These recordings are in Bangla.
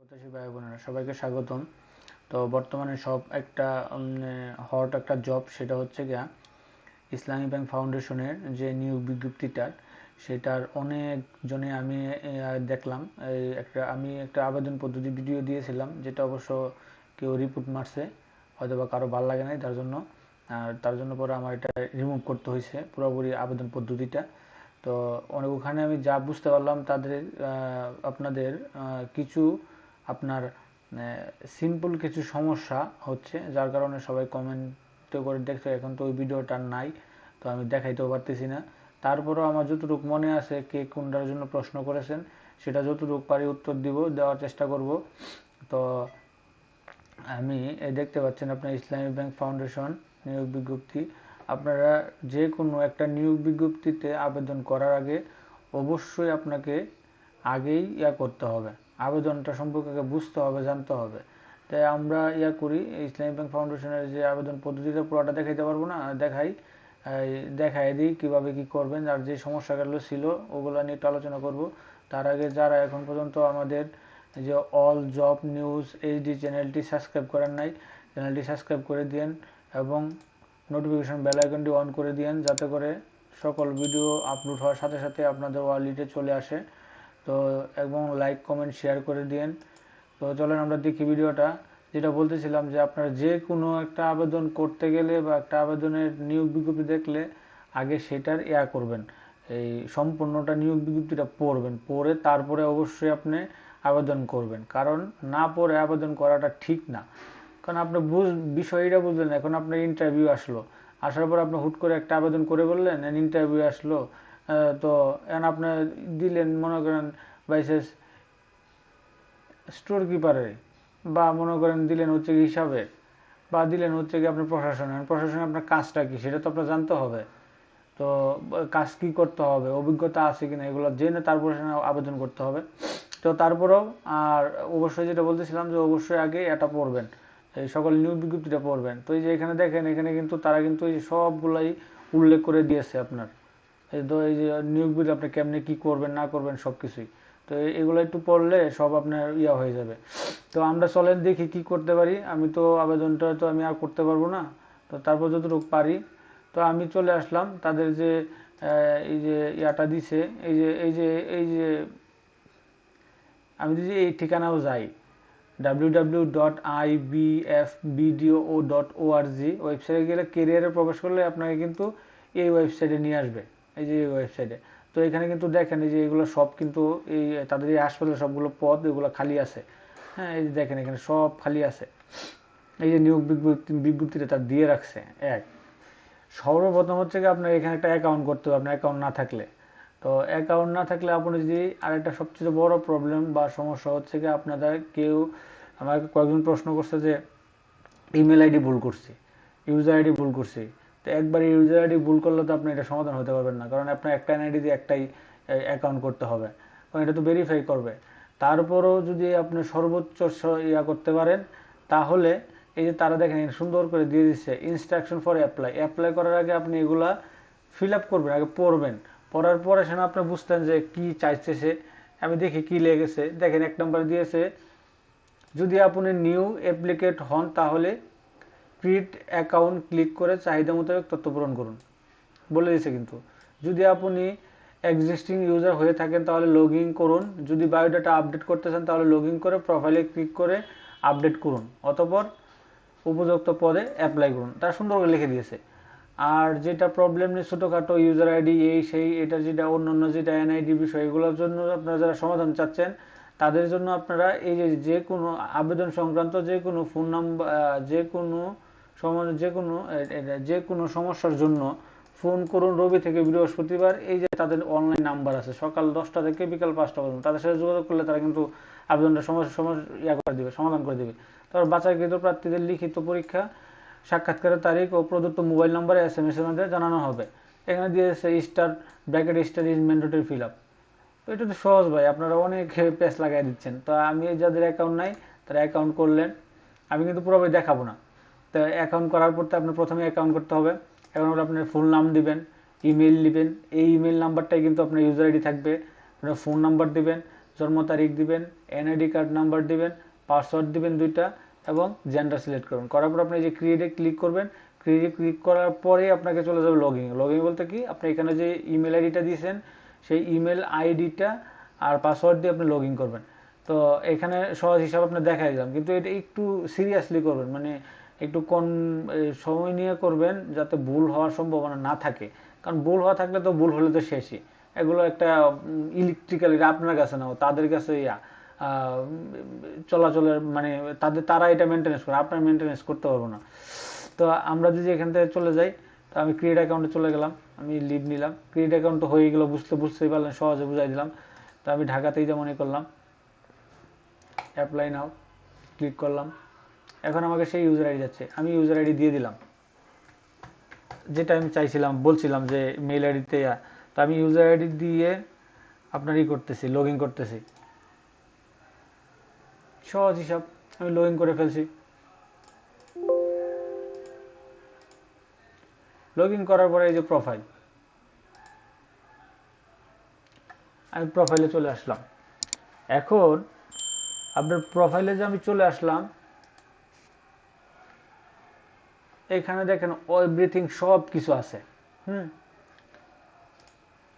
প্রত্যাশী ভাই বোনেরা সবাইকে স্বাগতম। তো বর্তমানে সব একটা হট একটা জব, সেটা হচ্ছে গিয়া ইসলামী ব্যাংক ফাউন্ডেশনের যে নিয়োগ বিজ্ঞপ্তিটা, সেটার অনেকজনে আমি দেখলাম। আমি একটা আবেদন পদ্ধতি ভিডিও দিয়েছিলাম, যেটা অবশ্য কেউ রিপোর্ট মারছে, হয়তো বা কারো ভালো লাগে নাই, তার জন্য পরে আমার এটা রিমুভ করতে হয়েছে পুরোপুরি আবেদন পদ্ধতিটা। তো ওখানে আমি যা বুঝতে পারলাম, আপনাদের কিছু আপনার সিম্পল কিছু সমস্যা হচ্ছে, যার কারণে সবাই কমেন্ট করে দেখছে। এখন তো ওই ভিডিওটা নাই, তো আমি দেখাইতেও পারতেছি না। তারপরেও আমার যতটুকু মনে আছে কে কোনটার জন্য প্রশ্ন করেছেন, সেটা যতটুকু পারি উত্তর দেওয়ার চেষ্টা করব। তো আমি দেখতে পাচ্ছেন আপনার ইসলামী ব্যাংক ফাউন্ডেশন নিয়োগ বিজ্ঞপ্তি। আপনারা যে কোনো একটা নিয়োগ বিজ্ঞপ্তিতে আবেদন করার আগে অবশ্যই আপনাকে আগেই করতে হবে, আবেদনটা সম্পর্কে বুঝতে হবে, জানতে হবে। তাই আমরা করি, ইসলামী ব্যাংক ফাউন্ডেশনের যে আবেদন পদ্ধতিটা পুরোটা দেখাইতে পারবো না, দেখাই দিই কীভাবে কী করবেন। আর যে সমস্যাগুলো ছিল ওগুলো নিয়ে একটু আলোচনা করব। তার আগে যারা এখন পর্যন্ত আমাদের যে অল জব নিউজ এইচডি চ্যানেলটি সাবস্ক্রাইব করেন নাই, চ্যানেলটি সাবস্ক্রাইব করে দিন এবং নোটিফিকেশন বেল আইকনটি অন করে দিন, যাতে করে সকল ভিডিও আপলোড হওয়ার সাথে সাথে আপনাদের ওয়ালেটে চলে আসে। তো এবং লাইক কমেন্ট শেয়ার করে দিন। তো চলেন আমরা দেখি ভিডিওটা। যেটা বলতেছিলাম যে আপনারা যে কোনো একটা আবেদন করতে গেলে বা একটা আবেদনের নিয়োগ বিজ্ঞপ্তি দেখলে আগে সেটার করবেন, এই সম্পূর্ণটা নিয়োগ বিজ্ঞপ্তিটা পড়বেন, পড়ে তারপরে অবশ্যই আপনি আবেদন করবেন। কারণ না পড়ে আবেদন করাটা ঠিক না। কারণ আপনি বিষয়টা বুঝলেন, এখন আপনার ইন্টারভিউ আসলো, আসার পর আপনি হুট করে একটা আবেদন করে বললেন, ইন্টারভিউ আসলো, তো এখন আপনি দিলেন মনে করেন বাইসেস স্টোর কিপারে, বা মনে করেন দিলেন হচ্ছে হিসাবে, বা দিলেন হচ্ছে কি আপনার প্রশাসনে আপনার কাজটা কি সেটা তো আপনার জানতে হবে। তো কাজ কি করতে হবে, অভিজ্ঞতা আছে কিনা, এগুলো জেনে তারপরে আবেদন করতে হবে। তো তারপরেও আর অবশ্যই যেটা বলতেছিলাম যে অবশ্যই আগে এটা পড়বেন, এই সকল নিয়োগ বিজ্ঞপ্তিটা পড়বেন। তো এই যে এখানে দেখেন, এখানে কিন্তু তারা কিন্তু এই সবগুলাই উল্লেখ করে দিয়েছে আপনার। তো এই যে নিয়োগ বিজ্ঞপ্তি আপনি কেমনে কি করবেন না করবেন সব কিছুই। তো এগুলো একটু পড়লে সব আপনার হয়ে যাবে। তো আমরা চলেন দেখি কি করতে পারি। আমি তো আবেদনটা তো আমি আর করতে পারবো না, তো তারপর যতটুকু পারি। তো আমি চলে আসলাম তাদের যে এই যে দিছে, এই যে আমি যদি এই ঠিকানাও যাই, www.ibfbdo.org ওয়েবসাইটে গেলে কেরিয়ারে প্রবেশ করলে আপনাকে কিন্তু এই ওয়েবসাইটে নিয়ে আসবে। এই যে এই ওয়েবসাইটে, তো এখানে কিন্তু দেখেন এই যে এগুলো সব কিন্তু এই তাদের এই হাসপাতালের সবগুলো পদ এগুলো খালি আছে। হ্যাঁ, এই যে দেখেন এখানে সব খালি আছে। এই যে নিয়োগ বিজ্ঞপ্তিটা তার দিয়ে রাখছে। সর্বপ্রথম হচ্ছে কি আপনার এখানে একটা অ্যাকাউন্ট করতে হবে, আপনার অ্যাকাউন্ট না থাকলে। তো অ্যাকাউন্ট না থাকলে আপনি যদি, আরেকটা সবচেয়ে বড় প্রবলেম বা সমস্যা হচ্ছে কি, আপনাদের কেউ আমাকে কয়েকজন প্রশ্ন করছে যে ইমেল আইডি ভুল করছি, ইউজার আইডি ভুল করছি। তো একবার ইউজার আইডি ভুল করলে তো আপনি এটা সমাধান হতে পারবেন না, কারণ আপনার একটা আইডি দিয়ে একটাই অ্যাকাউন্ট করতে হবে, কারণ এটা তো ভেরিফাই করবে। তারপরেও যদি আপনি সর্বোচ্চ করতে পারেন, তাহলে এই যে তারা দেখেন সুন্দর করে দিয়ে দিচ্ছে ইনস্ট্রাকশন ফর অ্যাপ্লাই করার আগে আপনি এগুলা ফিল আপ করবেন, আগে পড়বেন। পড়ার পরে সেখানে আপনি বুঝতেন যে কি চাইছে সে। আমি দেখি কি লেগেছে, দেখেন 1 নম্বর দিয়েছে, যদি আপনি নিউ অ্যাপ্লিকেট হন তাহলে ক্রিয়েট অ্যাকাউন্ট ক্লিক করে চাহিদা মোতাবেক তথ্য পূরণ করুন, বলে দিয়েছে। কিন্তু যদি আপনি এক্সিস্টিং ইউজার হয়ে থাকেন তাহলে লগ ইন করুন, যদি বায়োডাটা আপডেট করতে চান তাহলে লগ ইন করে প্রোফাইলে ক্লিক করে আপডেট করুন, অতঃপর উপযুক্ত পদে অ্যাপ্লাই করুন। তারা সুন্দর করে লিখে দিয়েছে। আর যেটা প্রবলেম নেই, ছোটোখাটো ইউজার আইডি এই সেই, এটা যেটা অন্যান্য যেটা এনআইডি বিষয়, এগুলোর জন্য আপনারা যারা সমাধান চাচ্ছেন, তাদের জন্য আপনারা এই যে কোনো আবেদন সংক্রান্ত যে কোনো ফোন নাম্বার, যে কোনো সমস্যার জন্য ফোন করুন রবি থেকে বৃহস্পতিবার। এই যে তাদের অনলাইন নাম্বার আছে, সকাল 10টা থেকে বিকাল 5টা পর্যন্ত, তাদের সাথে যোগাযোগ করলে তারা কিন্তু আবেদনটা করে দেবে, সমাধান করে দেবে। তারপর বাছাইকৃত প্রার্থীদের লিখিত পরীক্ষা, সাক্ষাৎকারের তারিখ ও প্রদত্ত মোবাইল নম্বরে SMS এর মাধ্যমে জানানো হবে। এখানে দিয়েছে star is mandatory fill up. তো এটা তো সহজ ভাই, আপনারা অনেক পেজ লাগাই দিচ্ছেন। তো আমি যাদের অ্যাকাউন্ট নাই তারা অ্যাকাউন্ট করলেন, আমি কিন্তু পুরোপুরি দেখাবো না। তো অ্যাকাউন্ট করার পর তো আপনার প্রথমে অ্যাকাউন্ট করতে হবে। অ্যাকাউন্ট আপনার ফুল নাম দিবেন, ইমেল দিবেন, এই ইমেল নাম্বারটাই কিন্তু আপনার ইউজার আইডি থাকবে। আপনার ফোন নাম্বার দিবেন, জন্ম তারিখ দিবেন, এনআইডি কার্ড নাম্বার দিবেন, পাসওয়ার্ড দিবেন 2টা এবং জেন্ডার সিলেক্ট করবেন। করার পর আপনি যে ক্রিয়েটে ক্লিক করবেন, ক্রিয়েটে ক্লিক করার পরে আপনাকে চলে যাবে লগইন। লগইন বলতে কি, আপনি এখানে যে ইমেল আইডিটা দিয়েছেন সেই ইমেল আইডিটা আর পাসওয়ার্ড দিয়ে আপনি লগইন করবেন। তো এখানে সহজ হিসাব আপনি দেখাই দিলাম, কিন্তু এটা একটু সিরিয়াসলি করবেন, মানে একটু সময় নিয়ে করবেন যাতে ভুল হওয়ার সম্ভাবনা না থাকে। কারণ ভুল হওয়া থাকলে তো ভুল হলে তো শেষই। এগুলো একটা ইলেকট্রিক্যাল, আপনার কাছে না, তাদের কাছে চলাচলের মানে তারা এটা মেনটেন্স করে, আপনার মেনটেন্স করতে পারবো না। তো আমরা যদি এখান থেকে চলে যাই, তো আমি ক্রিয়েট অ্যাকাউন্টে চলে গেলাম, আমি লিভ নিলাম, ক্রিয়েট অ্যাকাউন্ট হয়ে গেলো, বুঝতেই পারলেন, সহজে বুঝাই দিলাম। তো আমি ঢাকাতেই যেমন করলাম, অ্যাপ্লাই নাও ক্লিক করলাম। এখন আমাকে সেই ইউজার আইডি যাচ্ছে, আমি ইউজার আইডি দিয়ে দিলাম, যেটা আমি চাইছিলাম, বলছিলাম যে মেইল আইডিতে। তো আমি ইউজার আইডি দিয়ে আপনার করতেছি, লগ ইন করতেছি। সহজ হিসাব, আমি লগ ইন করে ফেলছি। লগ ইন করার পরে এই যে প্রোফাইল, আমি প্রোফাইলে চলে আসলাম। এখন আপনার প্রোফাইলে যে আমি চলে আসলাম, এখানে দেখেন এভরিথিং সব কিছু আছে।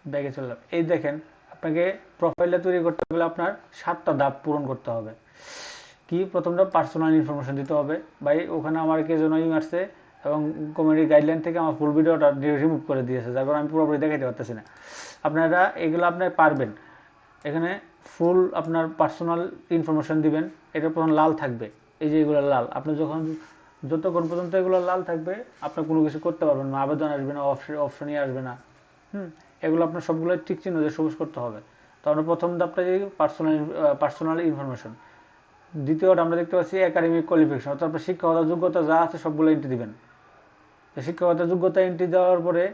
ব্যাগে চললাম, এই দেখেন আপনাকে প্রোফাইলটা তৈরি করতে গেলে আপনার 7টা ধাপ পূরণ করতে হবে। কি, প্রথমটা পার্সোনাল ইনফরমেশন দিতে হবে। ভাই ওখানে আমার কে জন্য মারছে এবং কমিউনিটি গাইডলাইন থেকে আমার ফুল ভিডিওটা রিমুভ করে দিয়েছে, যার কারণে আমি পুরোপুরি দেখাইতে পারতেছি না। আপনারা এগুলো আপনার পারবেন। এখানে ফুল আপনার পার্সোনাল ইনফরমেশন দিবেন, এটা প্রথম লাল থাকবে, এই যে এগুলো লাল। আপনি যতক্ষণ পর্যন্ত এগুলো লাল থাকবে আপনি কোনো কিছু করতে পারবেন না, আবেদন আসবে না, অপশনই আসবে না। এগুলো আপনার সবগুলো ঠিক চিহ্ন দিয়ে সবুজ করতে হবে। তো আমরা প্রথম ধাপটা যে পার্সোনাল ইনফরমেশন। দ্বিতীয়টা আমরা দেখতে পাচ্ছি একাডেমিক কোয়ালিফিকেশন, অর্থাৎ আপনার শিক্ষাগত যোগ্যতা যা আছে সবগুলো এন্ট্রি দিবেন। শিক্ষাগত যোগ্যতা এন্ট্রি দেওয়ার পরে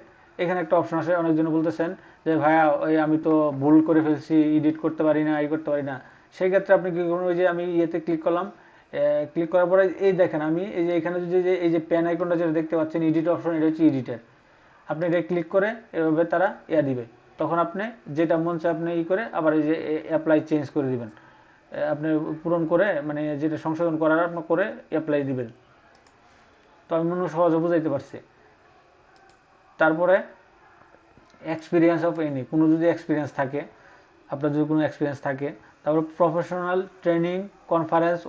এখানে একটা অপশন আসে, অনেকজন বলতেছেন যে ভাইয়া আমি তো ভুল করে ফেলছি, এডিট করতে পারি না, করতে পারি না। সেই ক্ষেত্রে আপনি কি করবেন, ওই যে আমি ইয়েতে ক্লিক করলাম, ক্লিক করার পরে এই দেখেন আমি এই যে এখানে যদি এই যে পেন আইকনটা যেটা দেখতে পাচ্ছেন এডিট অপশন, এটা হচ্ছে এডিটের। আপনি এটা ক্লিক করে এভাবে তারা দিবে, তখন আপনি যেটা মন চায় আপনি করে আবার এই যে অ্যাপ্লাই চেঞ্জ করে দিবেন। আপনি পূরণ করে মানে যেটা সংশোধন করার আপনি করে অ্যাপ্লাই দিবেন। তো আমি মনে সহজে বুঝাইতে পারছি। তারপরে এক্সপিরিয়েন্স অফ এনি, কোনো যদি এক্সপিরিয়েন্স থাকে, আপনার যদি কোনো এক্সপিরিয়েন্স থাকে। তারপরে প্রফেশনাল ট্রেনিং, কনফারেন্স,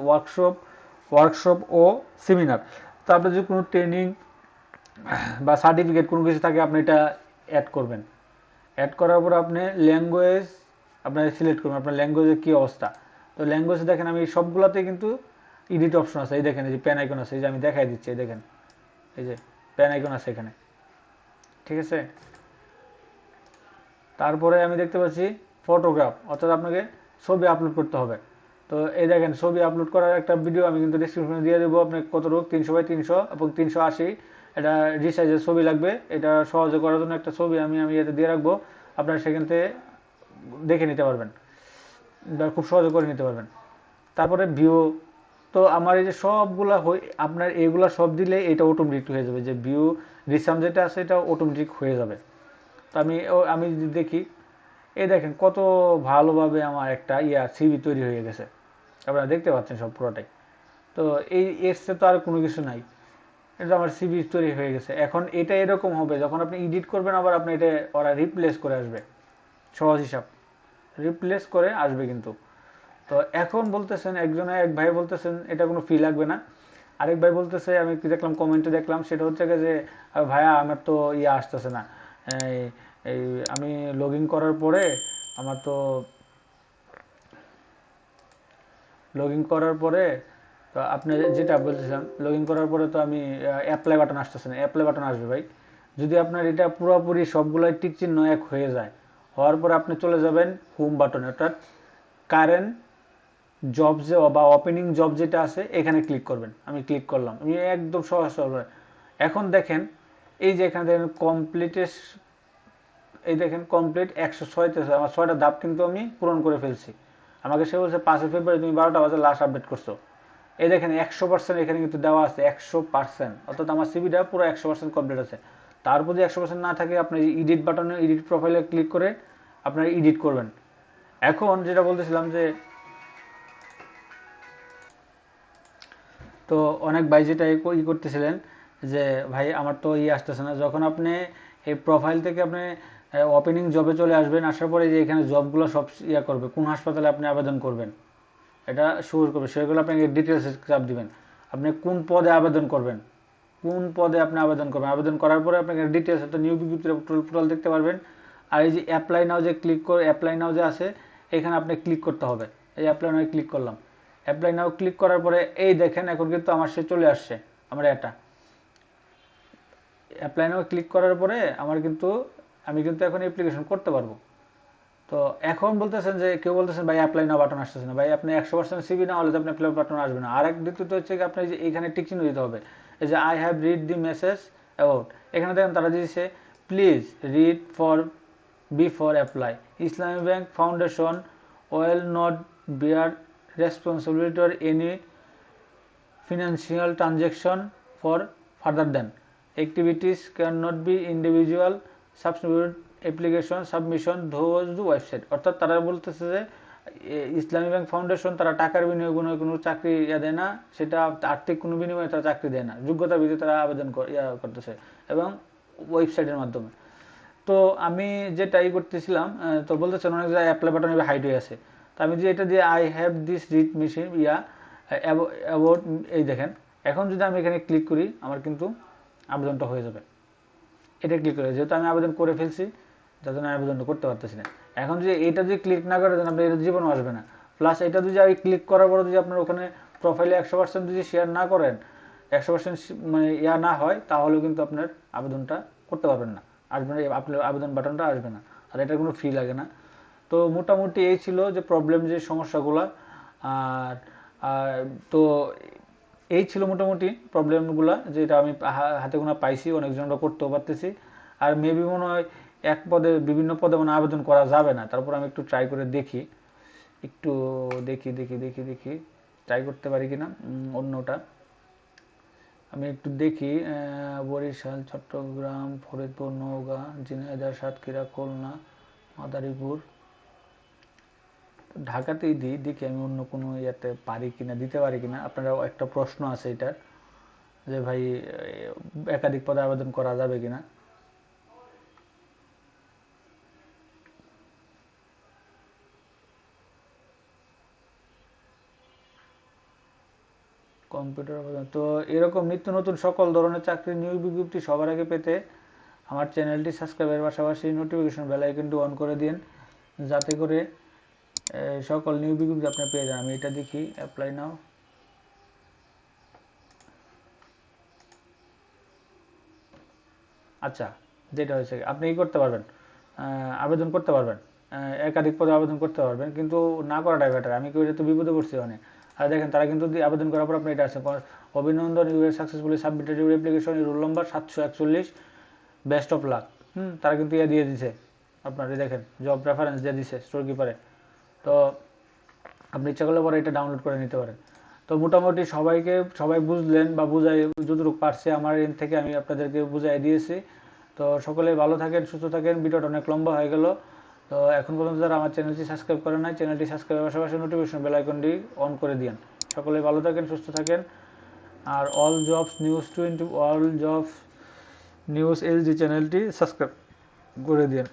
ওয়ার্কশপ ও সেমিনার। তো আপনার যদি কোনো ট্রেনিং বা সার্টিফিকেট কোনো কিছু থাকে আপনি এটা অ্যাড করবেন। অ্যাড করার পর আপনি ল্যাঙ্গুয়েজ আপনার সিলেক্ট করবেন, আপনার ল্যাঙ্গুয়েজের কী অবস্থা। তো ল্যাঙ্গুয়েজ দেখেন আমি সবগুলোতে কিন্তু এডিট অপশন আছে, এই দেখেন এই যে প্যান আইকন আছে, এই যে আমি দেখাই দিচ্ছি, এই দেখেন এই যে প্যান আইকন আছে এখানে, ঠিক আছে। তারপরে আমি দেখতে পাচ্ছি ফটোগ্রাফ, অর্থাৎ আপনাকে ছবি আপলোড করতে হবে। তো এই দেখেন ছবি আপলোড করার একটা ভিডিও আমি কিন্তু ডিসক্রিপশনে দিয়ে দেবো। আপনাকে কত রোগ 300x300 এবং 380 এটা রিসাইজের ছবি লাগবে। এটা সহজে করার জন্য একটা ছবি আমি এতে দিয়ে রাখবো, আপনারা সেখান থেকে দেখে নিতে পারবেন, খুব সহজে করে নিতে পারবেন। তারপরে ভিউ, তো আমার এই যে সবগুলা আপনার এগুলা সব দিলে এটা অটোমেটিক হয়ে যাবে, যে ভিউ রিসাম যেটা আছে এটা অটোমেটিক হয়ে যাবে। তো আমি যদি দেখি, এই দেখেন কত ভালোভাবে আমার একটা সিভি তৈরি হয়ে গেছে, আপনারা দেখতে পাচ্ছেন সব পুরোটাই। তো এর চেয়ে তো আর কোনো কিছু নাই, এটা আমার সিভি তৈরি হয়ে গেছে। এখন এটা এরকম হবে যখন আপনি এডিট করবেন, আবার আপনি এটা ওরা রিপ্লেস করে আসবে, সহজ হিসাব রিপ্লেস করে আসবে কিন্তু। তো এখন বলতেছেন এক ভাই বলতেছেন এটা কোনো ফি লাগবে না। আরেক ভাই বলতেছে, আমি দেখলাম কমেন্টে দেখলাম, সেটা হচ্ছে যে ভাইয়া আমার তো আসতেছে না, এই আমি লগ ইন করার পরে আমার তো লগ ইন করার পরে তো আপনি যেটা বলতেছিলাম, লগ ইন করার পরে তো আমি অ্যাপ্লাই বাটন আসতেছে না। অ্যাপ্লাই বাটন আসবে ভাই যদি আপনার এটা পুরোপুরি সবগুলাই টিক চিহ্ন এক হয়ে যায়। হওয়ার পরে আপনি চলে যাবেন হোম বাটনে, অর্থাৎ কারেন্ট জব যে বা ওপেনিং জব যেটা আছে এখানে ক্লিক করবেন। আমি ক্লিক করলাম, আমি একদম সহজ সরল। এখন দেখেন এই যে এখানে দেখেন কমপ্লিটের, এই দেখেন কমপ্লিট 106তে আমার 6টা ধাপ কিন্তু আমি পূরণ করে ফেলছি। আমাকে সে বলছে 5 ফেব্রুয়ারি তুমি 12টা বাজে লাস্ট আপডেট করছো। এই দেখেন 100% এখানে কিন্তু দেওয়া আছে, 100%, অর্থাৎ আমার সিভিটা পুরো 100% কমপ্লিট আছে। তারপর যদি 100% না থাকে আপনি এডিট বাটনে এডিট প্রোফাইলে ক্লিক করে আপনারা এডিট করবেন। এখন যেটা বলতেছিলাম যে তো অনেক ভাই যেটা করতেছিলেন যে ভাই আমার তো আসতেছে না, যখন আপনি এই প্রোফাইল থেকে আপনি ওপেনিং জবে চলে আসবেন, আসার পরে যে এখানে জবগুলো সব করবে, কোন হাসপাতালে আপনি আবেদন করবেন এটা শুরু করবে, সেগুলো আপনাকে ডিটেলসে চাপ দিবেন। আপনি কোন পদে আবেদন করবেন, কোন পদে আপনি আবেদন করবেন, আবেদন করার পরে আপনাকে ডিটেলস একটা নিয়োগ বিজ্ঞপ্তির টোটাল দেখতে পারবেন। আর এই যে অ্যাপ্লাই নাও যে ক্লিক করে অ্যাপ্লাই নাও যে আছে, এখানে আপনি ক্লিক করতে হবে। এই অ্যাপ্লাই নাও ক্লিক করলাম, অ্যাপ্লাই নাও ক্লিক করার পরে এই দেখেন এখন কিন্তু আমার সে চলে আসছে আমার এটা অ্যাপ্লাই নাও ক্লিক করার পরে আমি কিন্তু এখন অ্যাপ্লিকেশন করতে পারবো। তো এখন বলতেছেন যে কেউ বলতেছেন ভাই অ্যাপ্লাই নাও বাটন আসতেছে না, ভাই আপনি 100% সিভি না হলে তো আপনি অ্যাপ্লাই বাটন আসবে না। আর এক দ্বিতীয়ত হচ্ছে কি আপনি যে এখানে টিক চিহ্ন দিতে হবে, এই যে I have read the message about, এখানে দেখেন তারা দিয়েছে please read for before apply, Islami bank foundation will not bear responsibility or any financial transaction for further than activities cannot be individual substitute application submission those the website। অর্থাৎ তারা বলতেছে যে ইসলামী ব্যাংক ফাউন্ডেশন তারা টাকার বিনিময়ে কোনো চাকরি দেয় না, সেটা আর্থিক কোনো বিনিময়ে তারা চাকরি দেয় না, যোগ্যতার ভিত্তিতে তারা আবেদন করতেছে এবং ওয়েবসাইটের মাধ্যমে। তো আমি যেটাই করতেছিলাম, তো বলতেছেন অনেক জায়গায় অ্যাপ্লাই বাটন এবার হাইড হয়ে আছে, তো আমি যে এটা দিয়ে I have this read machine about, এই দেখেন এখন যদি আমি এখানে ক্লিক করি আমার কিন্তু আবেদনটা হয়ে যাবে। এটা ক্লিক করে যেহেতু আমি আবেদন করে ফেলছি, যার জন্য আমি আবেদনটা করতে পারতেছি না। এখন যদি এটা যদি ক্লিক না করে দেন আপনি এটা জীবনও আসবে না। প্লাস এটা যদি আমি ক্লিক করার পরে যদি আপনার ওখানে প্রোফাইলে 100% যদি শেয়ার না করেন, 100% মানে না হয়, তাহলেও কিন্তু আপনার আবেদনটা করতে পারবেন না, আসবে না, আপনার আবেদন বাটনটা আসবে না, আর এটা কোনো ফি লাগে না। তো মোটামুটি এই ছিল যে প্রবলেম, যে সমস্যাগুলো। আর তো এই ছিল মোটামুটি প্রবলেমগুলো, যেটা আমি হাতে গোনা পাইছি, অনেকজনরা করতেও পারতেছি। আর মেবি মনে হয় এক পদে বিভিন্ন পদে মানে আবেদন করা যাবে না, তারপর আমি একটু ট্রাই করে দেখি, একটু দেখি ট্রাই করতে পারি কিনা অন্যটা। আমি একটু দেখি বরিশাল, চট্টগ্রাম, ফরিদপুর, নওগাঁ, ঝিনাইদহ, সাতক্ষীরা, খুলনা, মাদারীপুর, ঢাকাতেই দিই, দেখি আমি অন্য কোনো ইয়েতে পারি কিনা, দিতে পারি কিনা। আপনারা একটা প্রশ্ন আছে এটার যে ভাই একাধিক পদে আবেদন করা যাবে কিনা। কম্পিউটার আবেদন, তো এরকম নিত্য নতুন সকল ধরনের চাকরির নিয়োগ বিজ্ঞপ্তি সবার আগে পেতে আমার চ্যানেলটি সাবস্ক্রাইবের পাশাপাশি নোটিফিকেশন বেল আইকনটি অন করে দিন, যাতে করে সকল নিয়োগ বিজ্ঞপ্তি আপনি পেয়ে যান। আমি এটা দেখি অ্যাপ্লাই নাও, আচ্ছা যেটা হয়েছে আপনি করতে পারবেন, আবেদন করতে পারবেন, একাধিক পদে আবেদন করতে পারবেন, কিন্তু না করাটাই বেটার। আমি কেউ তো বিপদে পড়ছি অনেক। আর দেখেন তারা কিন্তু আবেদন করার পর আপনি এটা আছে, অভিনন্দন, ইউ এর successfully submitted your application, roll number 741, best of luck. তারা কিন্তু দিয়ে দিছে আপনার, দেখেন জব রেফারেন্স দিয়ে দিছে স্টোর কিপারে। তো আপনি ইচ্ছা করলে পরে এটা ডাউনলোড করে নিতে পারেন। তো মোটামুটি সবাই বুঝলেন বা বুঝাই যতটুকু পারছে আমার এন্ড থেকে আমি আপনাদেরকে বুঝাই দিয়েছি। তো সকলে ভালো থাকেন, সুস্থ থাকেন। ভিডিওটা অনেক লম্বা হয়ে গেল। তো এখন পর্যন্ত যারা আমার চ্যানেলটি সাবস্ক্রাইব করেন নাই, চ্যানেলটি সাবস্ক্রাইবের পাশাপাশি নোটিফিকেশন বেল আইকনটি অন করে দিন। সকলে ভালো থাকেন, সুস্থ থাকেন। আর অল জবস নিউজ এইচডি চ্যানেলটি সাবস্ক্রাইব করে দিন।